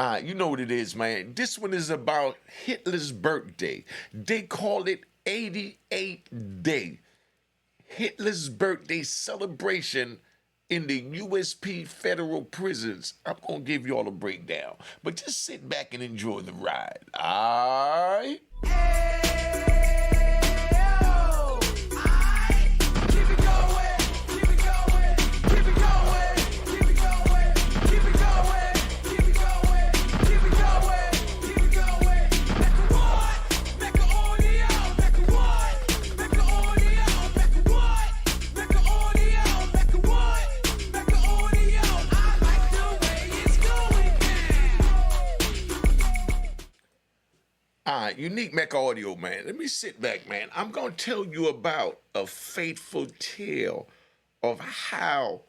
You know what it is, man. This one is about Hitler's birthday. They call it 88 Day. Hitler's birthday celebration in the USP federal prisons. I'm going to give you all a breakdown, but just sit back and enjoy the ride. All right? All right, unique Mecca audio, man. Let me sit back, man. I'm going to tell you about a faithful tale of how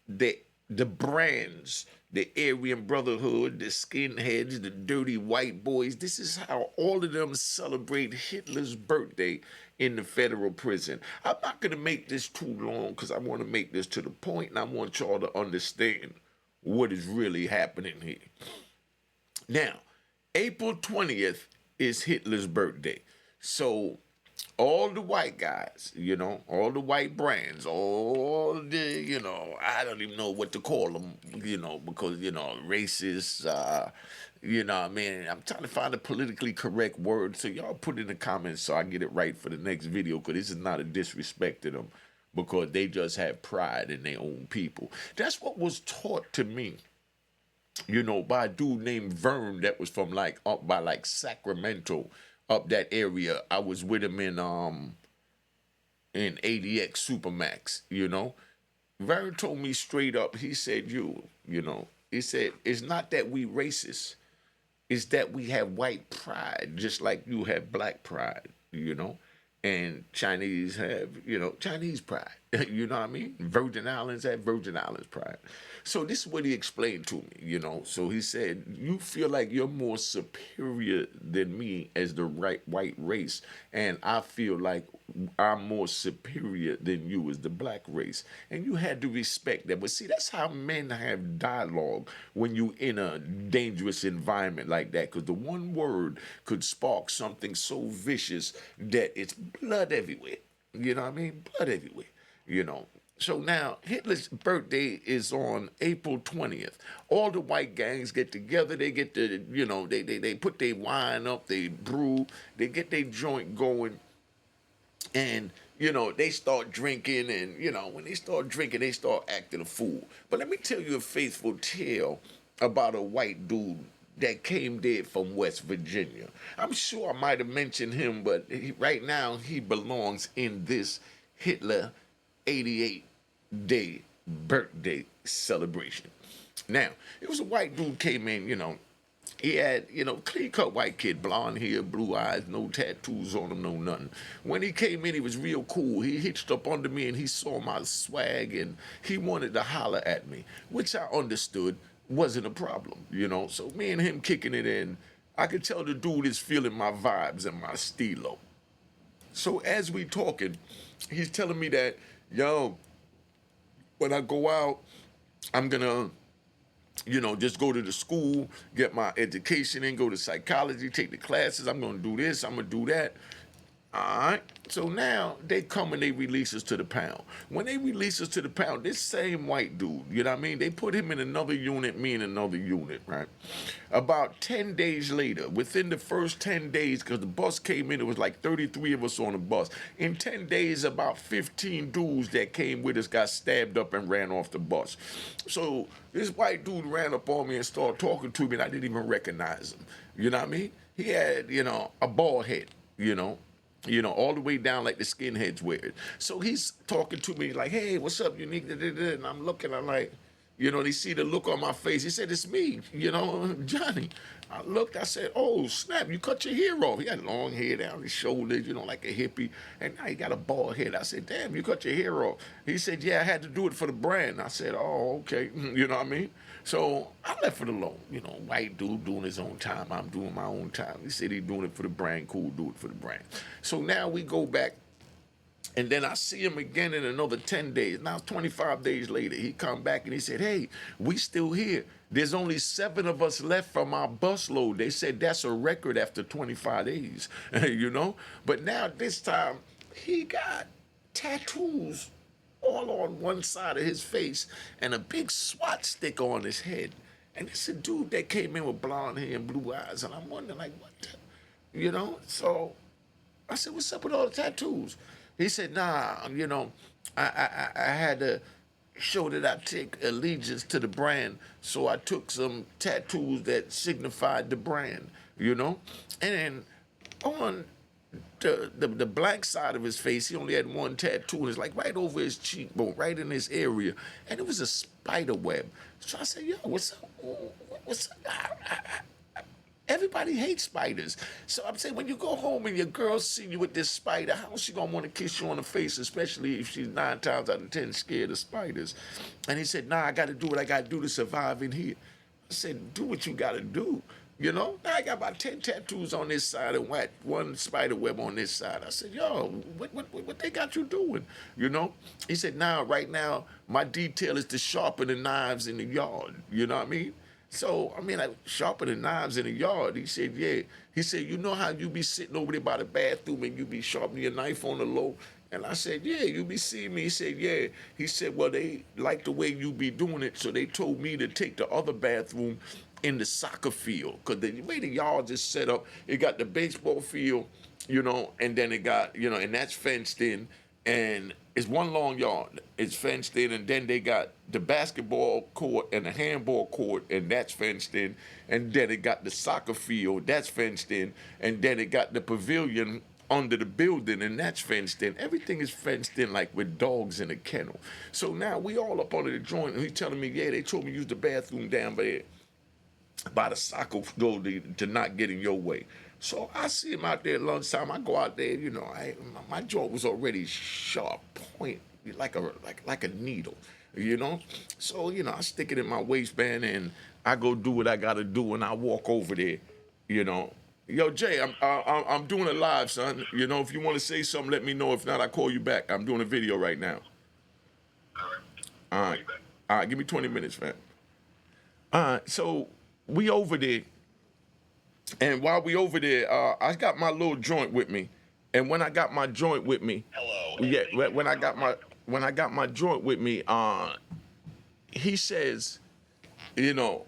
the brands, the Aryan Brotherhood, the skinheads, the dirty white boys, this is how all of them celebrate Hitler's birthday in the federal prison. I'm not going to make this too long because I want to make this to the point and I want y'all to understand what is really happening here. Now, April 20th is Hitler's birthday. So all the white guys, all the white brands, all the, I don't even know what to call them, because, racist, I mean, I'm trying to find a politically correct word. So y'all put in the comments so I get it right for the next video, because this is not a disrespect to them, because they just have pride in their own people. That's what was taught to me, by a dude named Vern that was from up by Sacramento, up that area. I was with him in ADX Supermax, Vern told me straight up, he said, he said, it's not that we racist, it's that we have white pride, just like you have black pride, and Chinese have, Chinese pride. You know what I mean? Virgin Islands have Virgin Islands pride. So this is what he explained to me, So he said, you feel like you're more superior than me as the white race, and I feel like I'm more superior than you as the black race. And you had to respect that. But see, that's how men have dialogue when you in a dangerous environment like that, because the one word could spark something so vicious that it's blood everywhere. You know what I mean? Blood everywhere. So now Hitler's birthday is on April 20th. All the white gangs get together. They get to, they put their wine up, they brew, they get their joint going, and they start drinking, and when they start drinking, they start acting a fool. But let me tell you a faithful tale about a white dude that came there from West Virginia. I'm sure I might have mentioned him, but right now he belongs in this Hitler 88 Day birthday celebration. Now, it was a white dude came in, he had, clean-cut white kid, blonde hair, blue eyes, no tattoos on him, no nothing. When he came in, he was real cool. He hitched up under me, and he saw my swag, and he wanted to holler at me, which I understood wasn't a problem, So me and him kicking it in, I could tell the dude is feeling my vibes and my stilo. So as we talking, he's telling me that, yo, when I go out, I'm gonna, just go to the school, get my education in, go to psychology, take the classes. I'm gonna do this, I'm gonna do that. All right. So now they come and they release us to the pound. When they release us to the pound, this same white dude, they put him in another unit, me in another unit, right? About 10 days later, within the first 10 days, because the bus came in, it was like 33 of us on the bus. In 10 days, about 15 dudes that came with us got stabbed up and ran off the bus. So this white dude ran up on me and started talking to me, and I didn't even recognize him. You know what I mean? He had, a bald head, all the way down like the skinheads wear it. So he's talking to me like, hey, what's up, unique? And I'm looking, I'm like, they see the look on my face. He said, it's me, Johnny. I looked, I said, oh, snap, you cut your hair off. He had long hair down his shoulders, like a hippie. And now he got a bald head. I said, damn, you cut your hair off. He said, yeah, I had to do it for the brand. I said, oh, okay. You know what I mean? So I left it alone. White dude doing his own time. I'm doing my own time. He said he's doing it for the brand. Cool, do it for the brand. So now we go back. And then I see him again in another 10 days. Now, 25 days later, he come back and he said, hey, we still here. There's only 7 of us left from our busload. They said that's a record after 25 days, you know? But now this time, he got tattoos all on one side of his face and a big SWAT sticker on his head. And it's a dude that came in with blonde hair and blue eyes. And I'm wondering, like, what the, you know? So I said, what's up with all the tattoos? He said, nah, I had to show that I take allegiance to the brand, so I took some tattoos that signified the brand, you know? And then on the black side of his face, he only had one tattoo, and it's like right over his cheekbone, right in this area, and it was a spider web. So I said, yo, what's up? What's up? Everybody hates spiders. So I'm saying, when you go home and your girl see you with this spider, how's she gonna want to kiss you on the face, especially if she's 9 times out of 10 scared of spiders? And he said, nah, I gotta do what I gotta do to survive in here. I said, do what you gotta do. You know, now I got about 10 tattoos on this side and one spider web on this side. I said, yo, what they got you doing? You know? He said, nah, right now, my detail is to sharpen the knives in the yard. You know what I mean? So, I mean, like, sharpening knives in the yard. He said, yeah. He said, you know how you be sitting over there by the bathroom and you be sharpening your knife on the low? And I said, yeah, you be seeing me. He said, yeah. He said, well, they like the way you be doing it, so they told me to take the other bathroom in the soccer field. Because the way the yard is set up, it got the baseball field, you know, and then it got, you know, and that's fenced in. And it's one long yard. It's fenced in, and then they got the basketball court and the handball court, and that's fenced in. And then it got the soccer field, that's fenced in. And then it got the pavilion under the building, and that's fenced in. Everything is fenced in, like with dogs in a kennel. So now we all up under the joint, and he's telling me, yeah, they told me use the bathroom down there by the soccer goal to not get in your way. So I see him out there at lunchtime. I go out there, you know, my jaw was already sharp, point, like a needle, you know. So, you know, I stick it in my waistband and I go do what I gotta do, and I walk over there, you know. Yo, Jay, I'm doing a live, son. You know, if you want to say something, let me know. If not, I'll call you back. I'm doing a video right now. All right. All right, give me 20 minutes, man. All right, so we over there, and while we over there, I got my little joint with me, and when I got my joint with me, yeah, when I got my joint with me, he says, you know,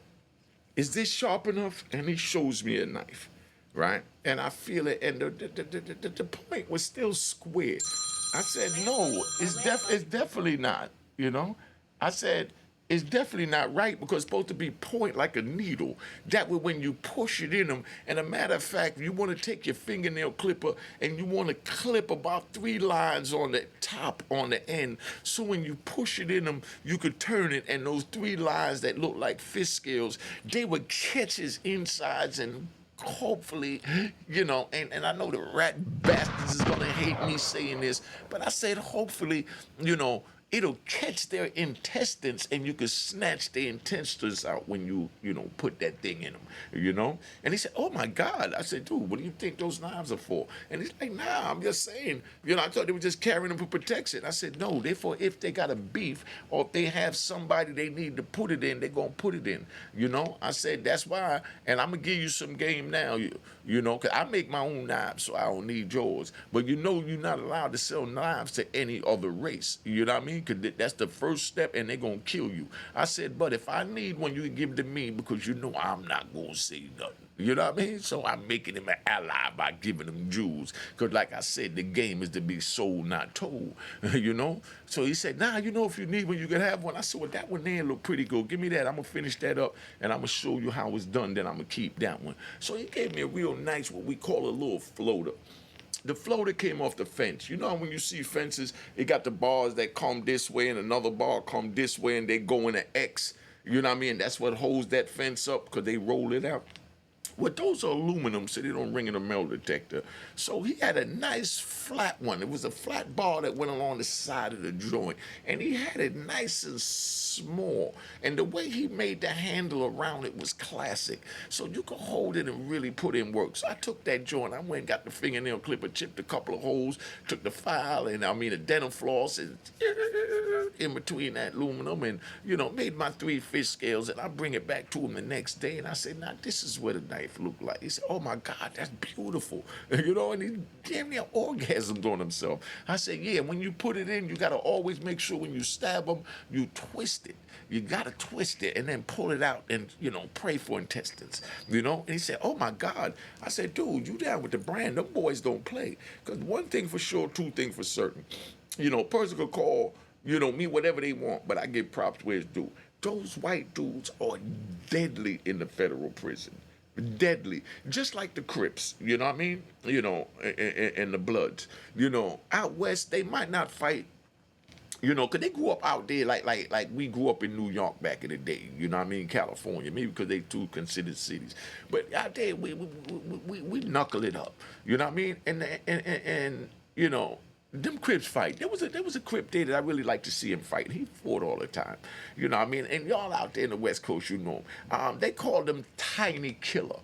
is this sharp enough? And he shows me a knife, right? And I feel it, and the point was still square. I said, no, it's definitely not, you know? I said, it's definitely not right, because it's supposed to be point like a needle. That way when you push it in them, and a matter of fact, you want to take your fingernail clipper and you want to clip about 3 lines on the top, on the end, so when you push it in them, you could turn it, and those 3 lines that look like fish scales, they would catch his insides, and hopefully, you know, and I know the rat bastards is gonna hate me saying this, but I said hopefully, you know, it'll catch their intestines, and you can snatch their intestines out when you know, put that thing in them, you know? And he said, oh my God. I said, dude, what do you think those knives are for? And he's like, nah, I'm just saying, you know, I thought they were just carrying them for protection. I said, no, they're for if they got a beef, or if they have somebody they need to put it in, they're gonna put it in, you know? I said, that's why, and I'm gonna give you some game now, you know, because I make my own knives, so I don't need yours. But you know, you're not allowed to sell knives to any other race, you know what I mean? Because that's the first step, and they're gonna kill you. I said, but if I need one, you can give it to me, because you know I'm not gonna say nothing. You know what I mean? So I'm making him an ally by giving him jewels. Because like I said, the game is to be sold, not told. You know? So he said, nah, you know, if you need one, you can have one. I said, well, that one there look pretty good. Give me that. I'm going to finish that up, and I'm going to show you how it's done. Then I'm going to keep that one. So he gave me a real nice, what we call a little floater. The floater came off the fence. You know when you see fences, it got the bars that come this way and another bar come this way, and they go in an X. You know what I mean? That's what holds that fence up, because they roll it out. Well, those are aluminum, so they don't ring in a metal detector. So he had a nice flat one. It was a flat bar that went along the side of the joint, and he had it nice and small. And the way he made the handle around it was classic. So you could hold it and really put in work. So I took that joint, I went and got the fingernail clipper, chipped a couple of holes, took the file, and I mean a dental floss, and in between that aluminum, and made my 3 fish scales, and I bring it back to him the next day, and I said, "Now this is what a knife looked like." He said, "Oh my God, that's beautiful," and he damn near orgasmed on himself. I said, "Yeah, when you put it in, you gotta always make sure when you stab them, you twist it. You gotta twist it and then pull it out, and pray for intestines." And he said, "Oh my God." I said, "Dude, you down with the brand? Them boys don't play. Because one thing for sure, two things for certain. Person could call, me whatever they want, but I give props where it's due. Those white dudes are deadly in the federal prison. Deadly. Just like the Crips, you know what I mean? And the Bloods. Out west, they might not fight, because they grew up out there like we grew up in New York back in the day, California, maybe because they two considered cities. But out there, we knuckle it up, you know what I mean? And them Crips fight. There was a Crip there that I really like to see him fight. He fought all the time, you know what I mean? And y'all out there in the West Coast, him. They called him Tiny Killer.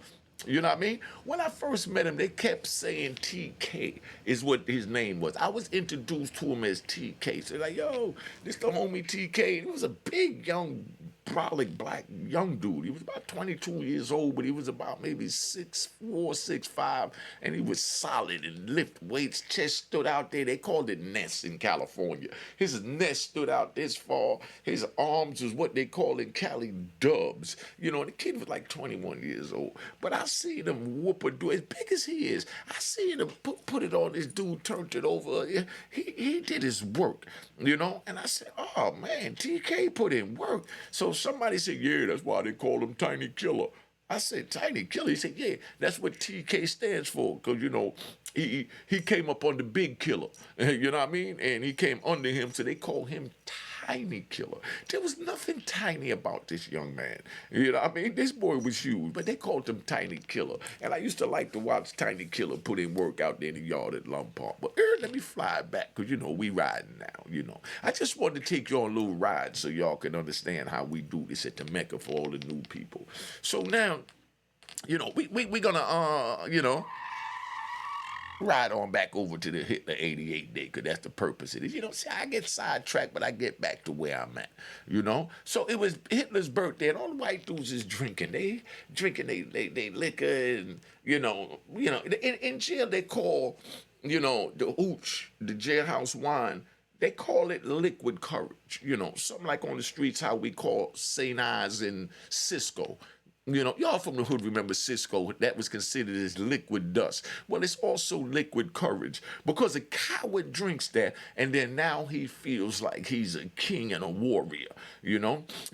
You know what I mean? When I first met him, they kept saying TK is what his name was. I was introduced to him as TK. So like, yo, this the homie TK. He was a big, young, brolic, black, young dude. He was about 22 years old, but he was about maybe 6'4", 6'5", and he was solid and lift weights. Chest stood out there. They called it nest in California. His nest stood out this far. His arms was what they call in Cali dubs. The kid was like 21 years old. But I seen him whoop a dude as big as he is. I seen him put it on this dude, turned it over. He did his work, And I said, "Oh man, TK put in work." So somebody said, "Yeah, that's why they call him Tiny Killer." I said, "Tiny Killer?" He said, "Yeah, that's what TK stands for, because he came up on the big killer, you know what I mean? And he came under him, so they call him Tiny Killer." There was nothing tiny about this young man, you know what I mean? This boy was huge, but they called him Tiny Killer. And I used to like to watch Tiny Killer put in work out there in the yard at Lum Park. But let me fly back, because we riding now. I just wanted to take y'all a little ride so y'all can understand how we do this at the Mecca for all the new people. So now, we gonna ride on back over to the Hitler 88 day, because that's the purpose of this. See, I get sidetracked, but I get back to where I'm at. So it was Hitler's birthday, and all the white dudes is drinking. They drinking they liquor, and in jail they call the hooch, the jailhouse wine. They call it liquid courage, something like on the streets how we call St. Ives and Cisco. Y'all from the hood remember Cisco. That was considered as liquid dust. Well, it's also liquid courage, because a coward drinks that, and then now he feels like he's a king and a warrior.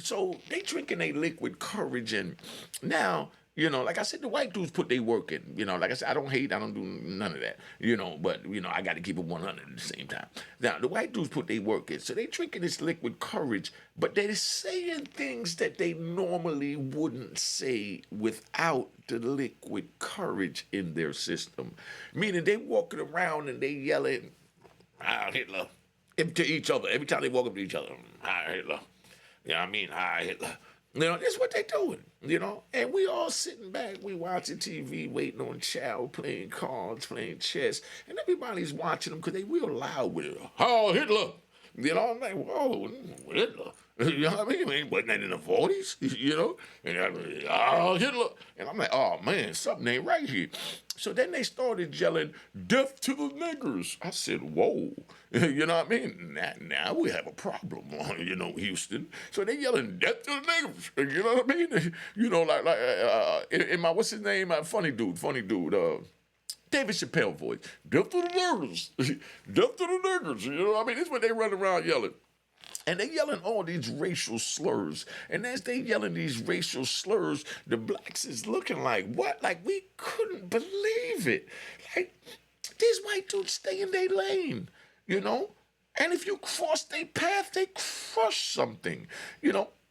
So they drinking a liquid courage, and now, like I said, the white dudes put their work in. Like I said, I don't hate, I don't do none of that. But I got to keep it 100 at the same time. Now, the white dudes put their work in, so they drinking this liquid courage, but they're saying things that they normally wouldn't say without the liquid courage in their system. Meaning they walking around and they yelling, "Heil Hitler," to each other. Every time they walk up to each other, "Heil Hitler." "Heil Hitler." That's what they doing, And we all sitting back, we watching TV, waiting on chow, playing cards, playing chess, and everybody's watching them because they real loud with it. "Heil Hitler." I'm like, whoa, Hitler. You know what I mean? Wasn't that in the 40s? And I'm like, "Oh, Hitler." And I'm like, oh man, something ain't right here. So then they started yelling, "Death to the niggers." I said, whoa. You know what I mean? Now we have a problem, Houston. So they yelling, "Death to the niggers." You know what I mean? In my, what's his name? Funny dude. David Chappelle voice. "Death to the niggers." "Death to the niggers." You know what I mean? That's what they run around yelling. And they yelling all these racial slurs. And as they yelling these racial slurs, the blacks is looking like, what? Like, we couldn't believe it. Like, these white dudes stay in their lane. And if you cross their path, they crush something.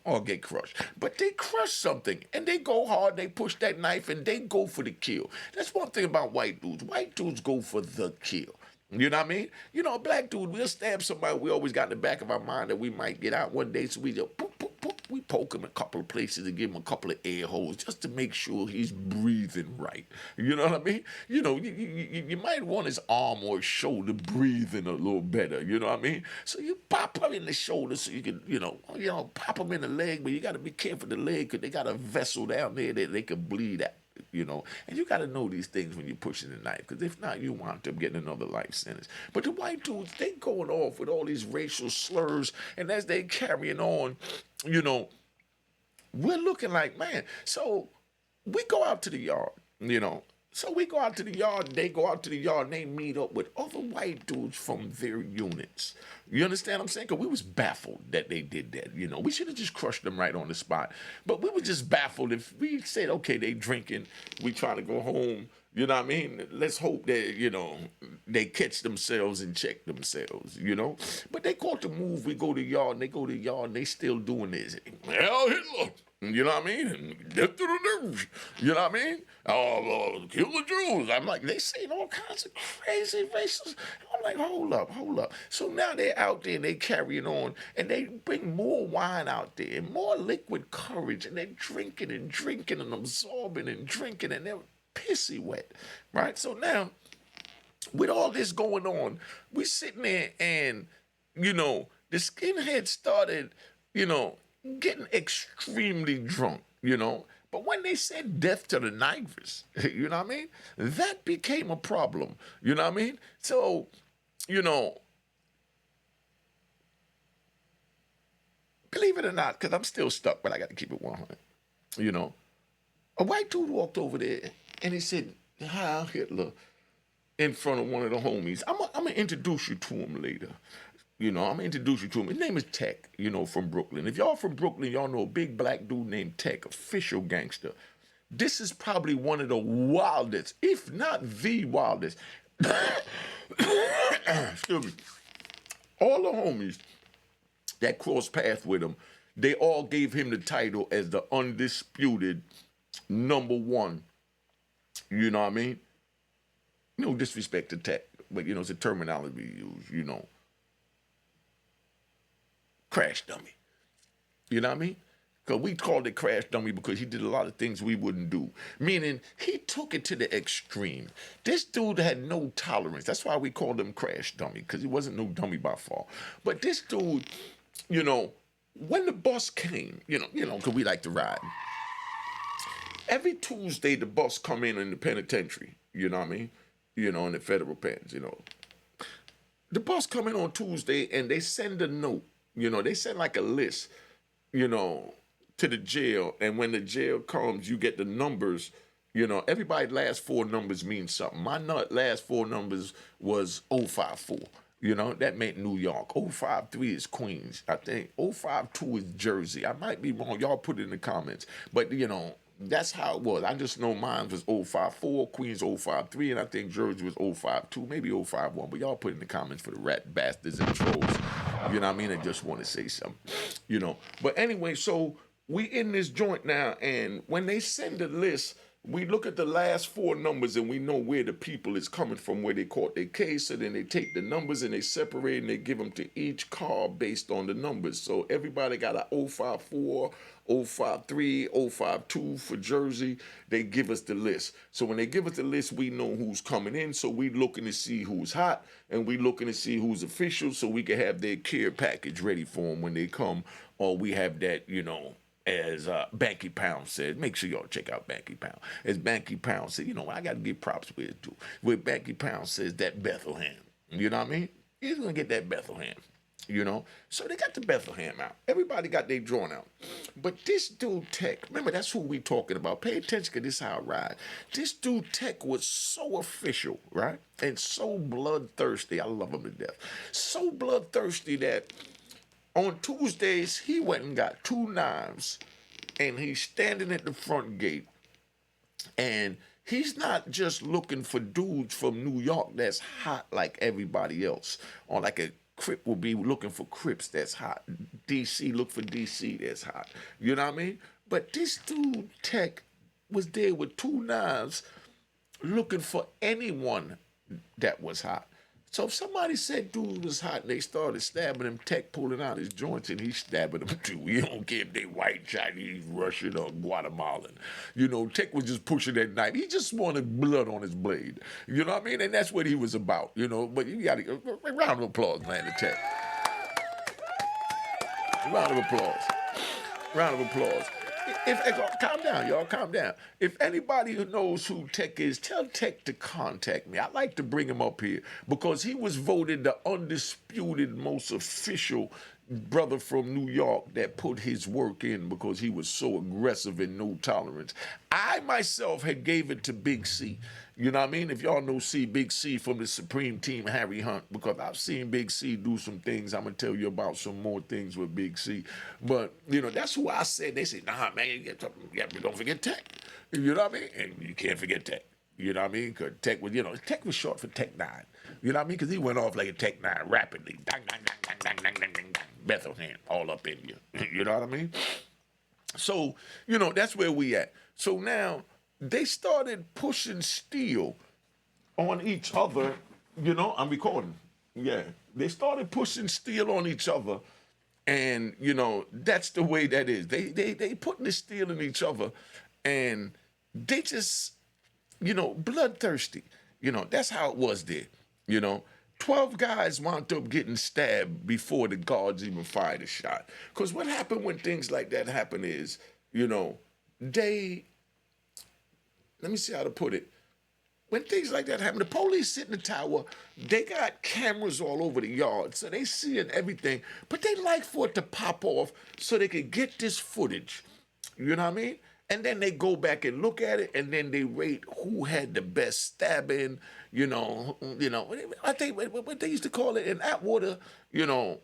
or get crushed. But they crush something and they go hard, they push that knife and they go for the kill. That's one thing about white dudes. White dudes go for the kill. You know what I mean? You know, a black dude, we'll stab somebody. We always got in the back of our mind that we might get out one day, so we just boop, boop, boop. We poke him a couple of places and give him a couple of air holes just to make sure he's breathing right. You know what I mean? You know, you might want his arm or his shoulder breathing a little better. You know what I mean? So you pop him in the shoulder so you can, pop him in the leg, but you got to be careful of the leg because they got a vessel down there that they can bleed out. And you got to know these things when you're pushing the knife, because if not, you wind up getting another life sentence. But the white dudes, they going off with all these racial slurs, and as they carrying on, you know, we're looking like, man. So we go out to the yard, So we go out to the yard, they go out to the yard, and they meet up with other white dudes from their units. You understand what I'm saying? Because we was baffled that they did that, We should have just crushed them right on the spot. But we were just baffled if we said, okay, they drinking, we trying to go home, you know what I mean? Let's hope that, they catch themselves and check themselves, But they caught the move, we go to the yard, and they go to the yard, and they still doing this. Hell, Hitler! You know what I mean? Death to the Jews. You know what I mean? Kill the Jews. I'm like, they saying all kinds of crazy racist. I'm like, hold up. So now they're out there and they carrying on and they bring more wine out there and more liquid courage and they're drinking and absorbing and drinking and they're pissy wet, right? So now, with all this going on, we sitting there and, the skinheads started, getting extremely drunk, But when they said death to the knifers, you know what I mean? That became a problem, you know what I mean? So, believe it or not, because I'm still stuck, but I got to keep it 100, A white dude walked over there and he said, Heil Hitler, in front of one of the homies. I'm going to introduce you to him later. I'm going to introduce you to him. His name is Tech, from Brooklyn. If y'all from Brooklyn, y'all know a big black dude named Tech, official gangster. This is probably one of the wildest, if not the wildest. Excuse me. All the homies that crossed paths with him, they all gave him the title as the undisputed number one. You know what I mean? No disrespect to Tech, but, it's a terminology we use, Crash dummy. You know what I mean? Because we called it crash dummy because he did a lot of things we wouldn't do. Meaning, he took it to the extreme. This dude had no tolerance. That's why we called him crash dummy, because he wasn't no dummy by far. But this dude, when the bus came, because we like to ride. Every Tuesday, the bus come in the penitentiary. You know what I mean? In the federal pens, The bus come in on Tuesday, and they send a note. They send like a list, to the jail. And when the jail comes, you get the numbers. Everybody's last four numbers mean something. My last four numbers was 054. That meant New York. 053 is Queens, I think. 052 is Jersey. I might be wrong. Y'all put it in the comments. But, that's how it was. I just know mine was 054, Queens 053, and I think Jersey was 052, maybe 051. But y'all put in the comments for the rat bastards and trolls. You know what I mean? I just want to say something. But anyway, so we in this joint now, and when they send the list, we look at the last four numbers and we know where the people is coming from, where they caught their case. So then they take the numbers and they separate and they give them to each car based on the numbers. So everybody got a 054, 053, 052 for Jersey. They give us the list. So when they give us the list, we know who's coming in. So we looking to see who's hot and we looking to see who's official so we can have their care package ready for them when they come. Or we have that, as Banky Pound said, make sure y'all check out Banky Pound. As Banky Pound said, I got to give props with it too. Where Banky Pound says that Bethlehem, you know what I mean? He's going to get that Bethlehem, So they got the Bethlehem out. Everybody got their drawn out. But this dude Tech, remember that's who we talking about. Pay attention because this is how I ride. This dude Tech was so official, right? And so bloodthirsty. I love him to death. So bloodthirsty that on Tuesdays, he went and got 2 knives, and he's standing at the front gate, and he's not just looking for dudes from New York that's hot like everybody else, or like a Crip will be looking for Crips that's hot. DC look for DC that's hot. You know what I mean? But this dude Tech was there with two knives looking for anyone that was hot. So if somebody said dude was hot and they started stabbing him, Tech pulling out his joints and he's stabbing them too. He don't care if they white, Chinese, Russian, or Guatemalan. You know, Tech was just pushing that knife. He just wanted blood on his blade. You know what I mean? And that's what he was about, you know. But you got to, round of applause, man, to Tech. Round of applause. Round of applause. Calm down, y'all, calm down. If anybody who knows who Tech is, tell Tech to contact me. I'd like to bring him up here because he was voted the undisputed most official brother from New York that put his work in because he was so aggressive and no tolerance. I myself had gave it to Big C. You know what I mean? If y'all know Big C from the Supreme Team, Harry Hunt, because I've seen Big C do some things. I'm going to tell you about some more things with Big C. But, you know, that's who I said. They said, nah, man, you don't forget Tech. You know what I mean? And you can't forget Tech. You know what I mean? Because Tech was, you know, Tech was short for Tech 9. You know what I mean? Because he went off like a Tech 9 rapidly. Dang, dang, dang, dang, dang, dang, dang, dang, dang. Bethlehem, all up in you. You know what I mean? So, you know, that's where we at. So now they started pushing steel on each other. You know, I'm recording. Yeah. They started pushing steel on each other. And, you know, that's the way that is. They putting the steel in each other. And they just, you know, bloodthirsty. You know, that's how it was there. You know, 12 guys wound up getting stabbed before the guards even fired a shot. Because what happened when things like that happen is, you know, let me see how to put it. When things like that happen, the police sit in the tower, they got cameras all over the yard, so they seeing everything, but they like for it to pop off so they can get this footage. You know what I mean? And then they go back and look at it, and then they rate who had the best stabbing. You know. I think what they used to call it in Atwater. You know,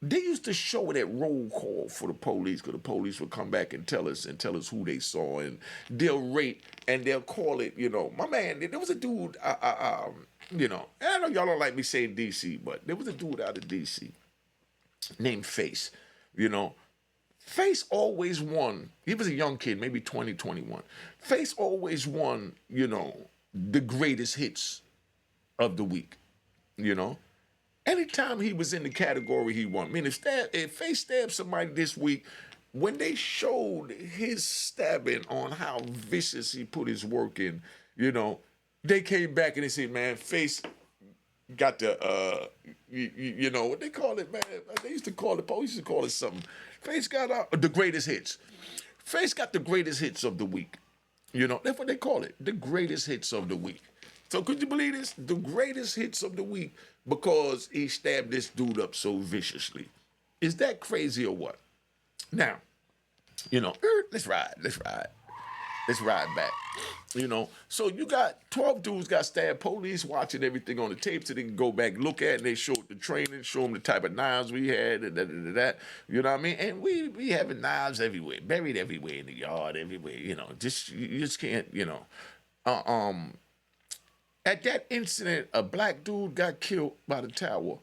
they used to show it at roll call for the police, because the police would come back and tell us who they saw, and they'll rate and they'll call it. You know, my man, there was a dude. You know, and I know y'all don't like me saying DC, but there was a dude out of DC named Face. You know. Face always won. He was a young kid, maybe 20, 21. Face always won, you know, the greatest hits of the week, you know. Anytime he was in the category, he won. I mean, if Face stabbed somebody this week, when they showed his stabbing on how vicious he put his work in, you know, they came back and they said, man, Face got the, you know, what they call it, man? They used to call it, police used to call it something. Face got the greatest hits. Face got the greatest hits of the week. You know, that's what they call it, the greatest hits of the week. So could you believe this? The greatest hits of the week because he stabbed this dude up so viciously. Is that crazy or what? Now, you know, let's ride back. You know, so you got 12 dudes got stabbed, police watching everything on the tape so they can go back, look at it, and they showed the training, show them the type of knives we had, and that. You know what I mean? And we having knives everywhere, buried everywhere in the yard, everywhere, you know, you just can't, you know. At that incident, a black dude got killed by the tower,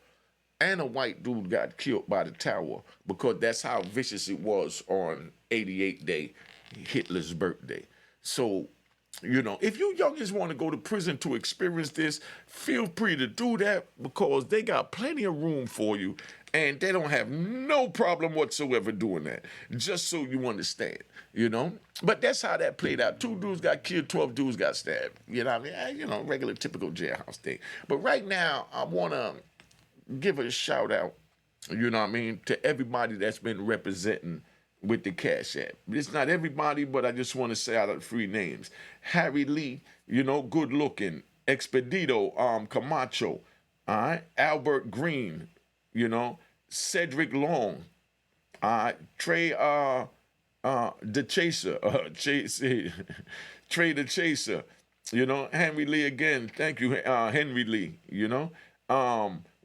and a white dude got killed by the tower, because that's how vicious it was on 88th Day, Hitler's birthday. So, you know, if you youngins want to go to prison to experience this, feel free to do that, because they got plenty of room for you, and they don't have no problem whatsoever doing that, just so you understand, you know? But that's how that played out. 2 dudes got killed, 12 dudes got stabbed. You know what I mean? You know, regular, typical jailhouse thing. But right now, I want to give a shout out, you know what I mean, to everybody that's been representing with the Cash App. It's not everybody, but I just want to say out of 3 names. Harry Lee, you know, good looking. Expedito, Camacho, all right? Albert Green, you know, Cedric Long, Trey, the Chaser, Trey the Chaser, you know, Henry Lee again, thank you, Henry Lee, you know,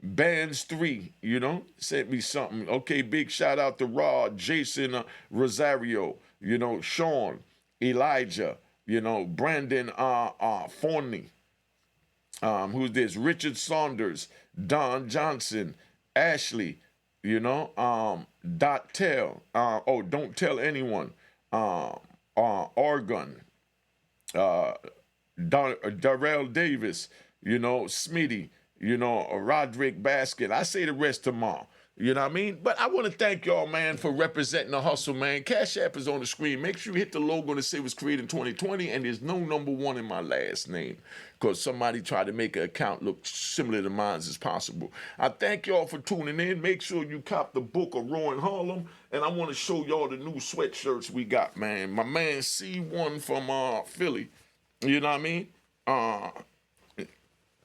Bands 3, you know, sent me something. Okay, big shout out to Rod, Jason Rosario, you know, Sean, Elijah, you know, Brandon Forney, who's this? Richard Saunders, Don Johnson, Ashley, Dot Tell, don't tell anyone, Argon, Darrell Davis, Smitty, Roderick Basket. I say the rest tomorrow. You know what I mean? But I want to thank y'all, man, for representing the hustle, man. Cash App is on the screen. Make sure you hit the logo that say it was created in 2020, and there's no number 1 in my last name because somebody tried to make an account look similar to mine as possible. I thank y'all for tuning in. Make sure you cop the book of Rowan Harlem, and I want to show y'all the new sweatshirts we got, man. My man C1 from Philly, you know what I mean?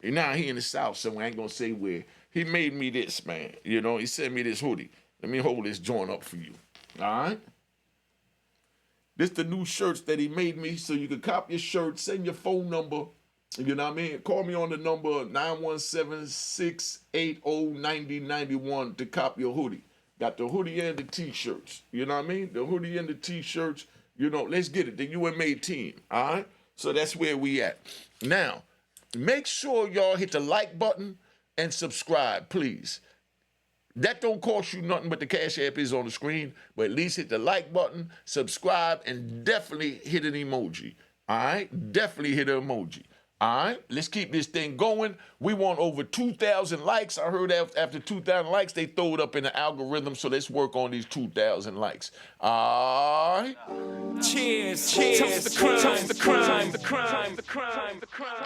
Now he in the South, so I ain't going to say where. He made me this, man. He sent me this hoodie. Let me hold this joint up for you. All right? This the new shirts that he made me, so you can cop your shirt, send your phone number. You know what I mean? Call me on the number 917-680-9091 to cop your hoodie. Got the hoodie and the T-shirts. You know what I mean? The hoodie and the T-shirts. Let's get it. The UMA team. All right? So that's where we at. Now, make sure y'all hit the like button and subscribe, please. That don't cost you nothing, but the Cash App is on the screen. But at least hit the like button, subscribe, and definitely hit an emoji. All right? Definitely hit an emoji. All right? Let's keep this thing going. We want over 2,000 likes. I heard after 2,000 likes, they throw it up in the algorithm, so let's work on these 2,000 likes. All right? Cheers. Toast the crime. Toast the crime. The crime. The crime. The crime.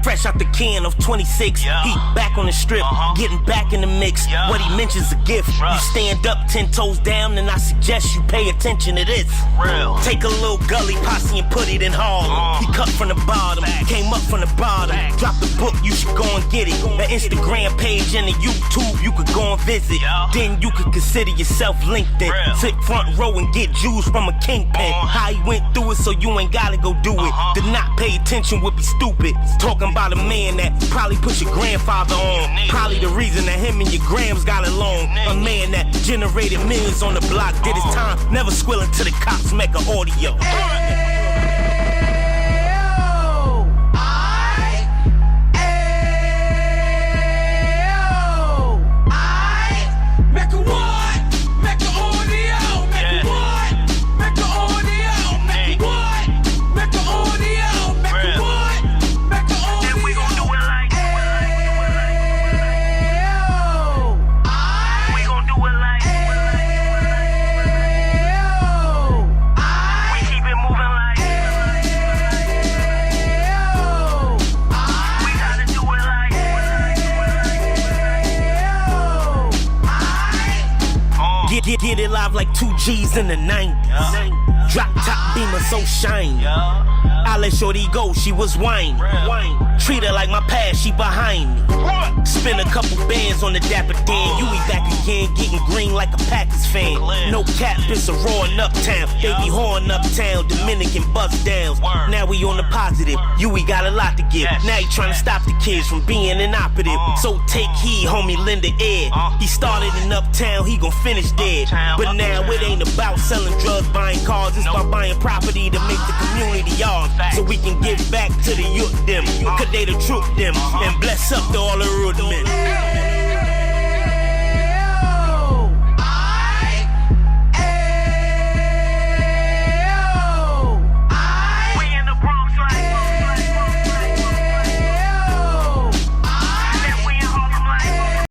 Fresh out the can of 26, he back on the strip, getting back in the mix. What he mentions a gift. You stand up 10 toes down, and I suggest you pay attention to this. Real. Take a little gully posse and put it in Harlem. He cut from the bottom, came up from the bottom. Drop the book, you should go and get it. The Instagram page and the YouTube, you could go and visit. Then you could consider yourself LinkedIn. Sit front row and get Jews from a kingpin. How he went through it, so you ain't gotta go do it. To not pay attention would be stupid. Talking about a man that probably put your grandfather on. Probably the reason that him and your grams got along. A man that generated millions on the block, did his time, never squilling to the cops, Mecca audio. Get it live like 2 G's in the 90s. Drop top beamer so shiny. I let shorty go, she was whining. Treat her like my past, she behind me. Spend a couple bands on the Dapper Dan. You be back again, getting green like a Packers fan. No cap, it's a roaring uptown. They be horn uptown, Dominican bust downs. Now we on the positive, we got a lot to give. Now he trying to stop the kids from being inoperative. So take heed, homie, lend a ear. He started in uptown, he gon' finish dead. But now it ain't about selling drugs, buying cars. It's about buying property to make the community yours. So we can give back to the youth them. Cause they the truth them. And bless up to all the road men.